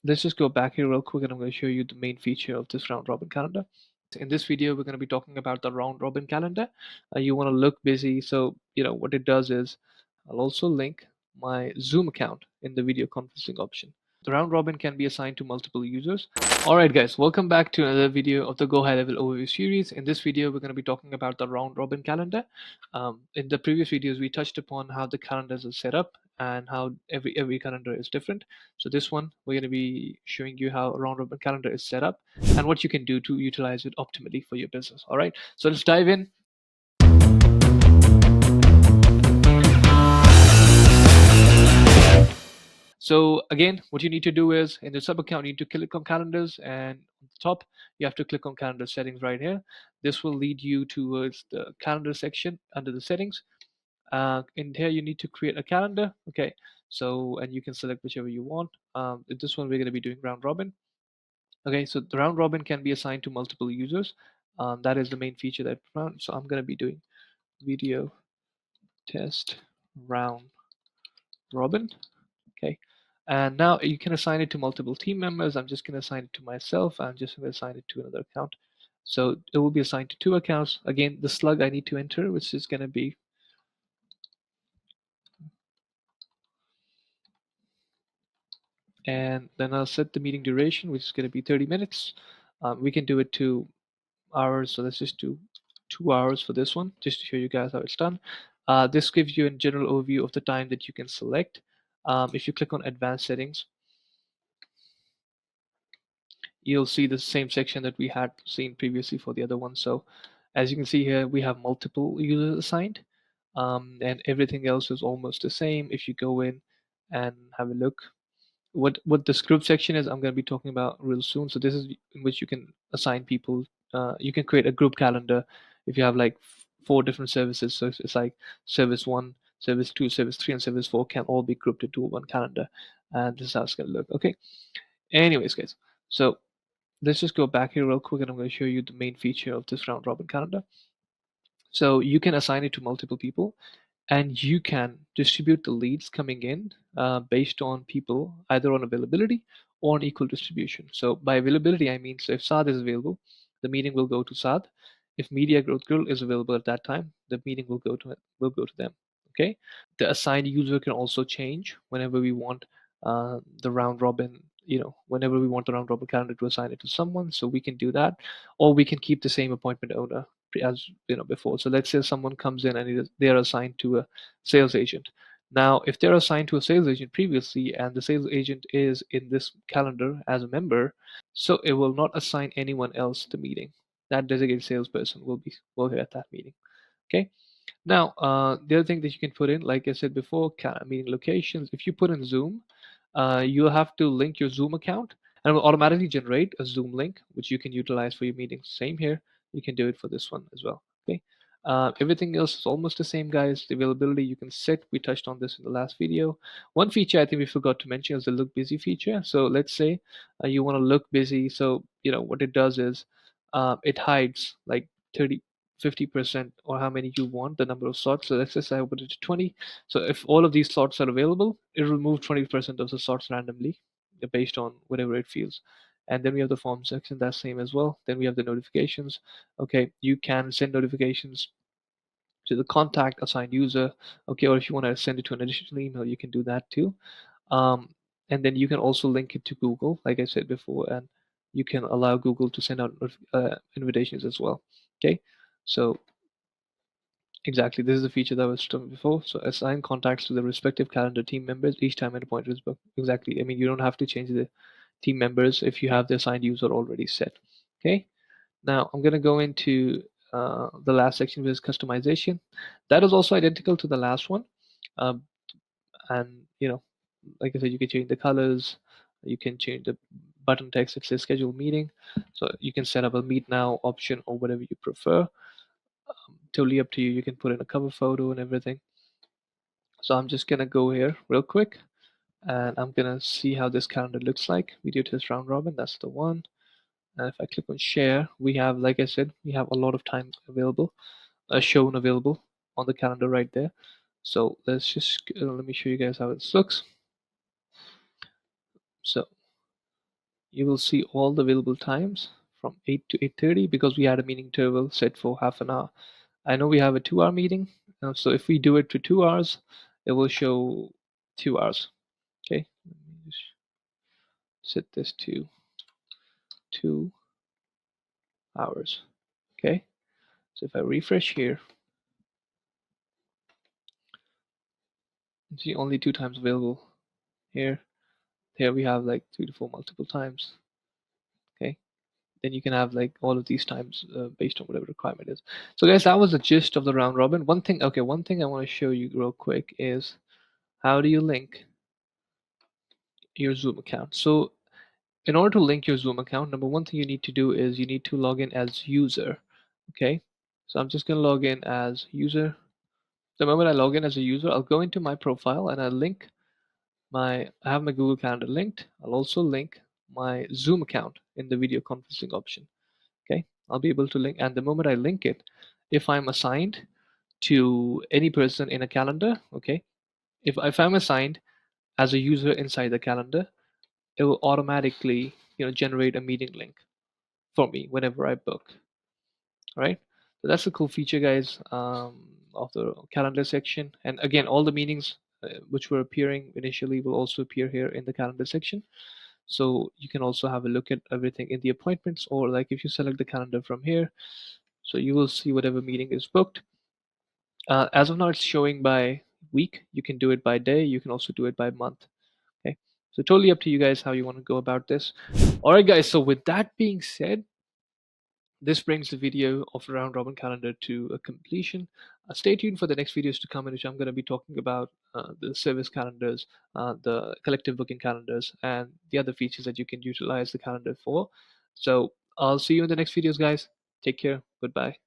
Let's just go back here real quick and I'm going to show you the main feature of this round robin calendar. In this video, we're going to be talking about the round robin calendar. You want to look busy. So, what it does is I'll also link my Zoom account in the video conferencing option. The round robin can be assigned to multiple users. Alright guys, welcome back to another video of the GoHighLevel overview series. In this video, we're going to be talking about the round robin calendar. In the previous videos, we touched upon how the calendars are set up and how every calendar is different. So this one, we're going to be showing you how a round robin calendar is set up and what you can do to utilize it optimally for your business. Alright, so let's dive in. So again, what you need to do is in the sub account, you need to click on calendars, and on the top, you have to click on calendar settings right here. This will lead you towards the calendar section under the settings. In here, you need to create a calendar. Okay, so and you can select whichever you want. This one we're going to be doing round robin. Okay, so the round robin can be assigned to multiple users. That is the main feature that we found. So I'm going to be doing video test round robin. Okay, and now you can assign it to multiple team members. I'm just going to assign it to myself. I'm just going to assign it to another account. So it will be assigned to 2 accounts. Again, the slug I need to enter, which is going to be and then I'll set the meeting duration, which is going to be 30 minutes. We can do it 2 hours, so let's just do 2 hours for this one, just to show you guys how it's done. This gives you a general overview of the time that you can select. If you click on advanced settings, you'll see the same section that we had seen previously for the other one. So as you can see here, we have multiple users assigned, and everything else is almost the same. If you go in and have a look, what this group section is, I'm going to be talking about real soon. So this is in which you can assign people. You can create a group calendar if you have like 4 different services. So it's like service 1, service 2, service 3, and service 4 can all be grouped into one calendar. And this is how it's going to look. Okay. Anyways, guys. So let's just go back here real quick and I'm going to show you the main feature of this round robin calendar. So you can assign it to multiple people and you can distribute the leads coming in based on people either on availability or on equal distribution. So by availability, I mean, so if Saad is available, the meeting will go to Saad. If Media Growth Girl is available at that time, the meeting will go to them. Okay. The assigned user can also change whenever we want the round robin, whenever we want the round robin calendar to assign it to someone. So we can do that, or we can keep the same appointment owner as before. So let's say someone comes in and they are assigned to a sales agent. Now, if they're assigned to a sales agent previously and the sales agent is in this calendar as a member, so it will not assign anyone else the meeting. That designated salesperson will be at that meeting. Okay. Now, the other thing that you can put in, like I said before, meeting locations. If you put in Zoom, you'll have to link your Zoom account and it will automatically generate a Zoom link, which you can utilize for your meetings. Same here. You can do it for this one as well. Okay. Everything else is almost the same, guys. The availability you can set. We touched on this in the last video. One feature I think we forgot to mention is the look busy feature. So let's say you want to look busy. So, what it does is it hides like 30 50% or how many you want, the number of slots. So let's just say I put it to 20. So if all of these slots are available, it will remove 20% of the slots randomly based on whatever it feels. And then we have the form section, that's same as well. Then we have the notifications. Okay, you can send notifications to the contact assigned user. Okay, or if you want to send it to an additional email, you can do that too. Um, and then you can also link it to Google, like I said before, and you can allow Google to send out invitations as well. Okay, so exactly, this is a feature that was done before. So assign contacts to the respective calendar team members each time an appointment is booked. Exactly. I mean, you don't have to change the team members if you have the assigned user already set. Okay. Now I'm going to go into the last section, which is customization. That is also identical to the last one. Um, and like I said, you can change the colors. You can change the button text. It says schedule meeting. So you can set up a meet now option or whatever you prefer. Totally up to you. You can put in a cover photo and everything. So I'm just gonna go here real quick and I'm gonna see how this calendar looks like. Video test round robin, that's the one. And if I click on share, we have, like I said, we have a lot of time available, shown available on the calendar right there. So let's just let me show you guys how it looks. So you will see all the available times from 8 to 8:30 because we had a meeting interval set for half an hour. I know we have a 2 hour meeting, so if we do it for 2 hours, it will show 2 hours. Okay, let me just set this to 2 hours. Okay, so if I refresh here, you see only 2 times available here. Here we have like 3 to 4 multiple times. Okay, then you can have like all of these times based on whatever requirement is. So guys, that was the gist of the round robin. One thing I want to show you real quick is how do you link your Zoom account. So in order to link your Zoom account, number one thing you need to do is you need to log in as user. Okay, so I'm just going to log in as user. The moment I log in as a user, I'll go into my profile and I have my Google Calendar linked. I'll also link my Zoom account in the video conferencing option. Okay, I'll be able to link, and the moment I link it, if I'm assigned to any person in a calendar, okay, if I'm assigned as a user inside the calendar, it will automatically generate a meeting link for me whenever I book. Right, so that's a cool feature, guys, of the calendar section. And again, all the meetings which were appearing initially will also appear here in the calendar section. So you can also have a look at everything in the appointments, or like if you select the calendar from here, so you will see whatever meeting is booked. As of now, it's showing by week. You can do it by day. You can also do it by month. Okay, so totally up to you guys how you want to go about this. All right, guys. So with that being said, this brings the video of round robin calendar to a completion. Stay tuned for the next videos to come, in which I'm going to be talking about the service calendars, the collective booking calendars, and the other features that you can utilize the calendar for. So I'll see you in the next videos, guys. Take care. Goodbye.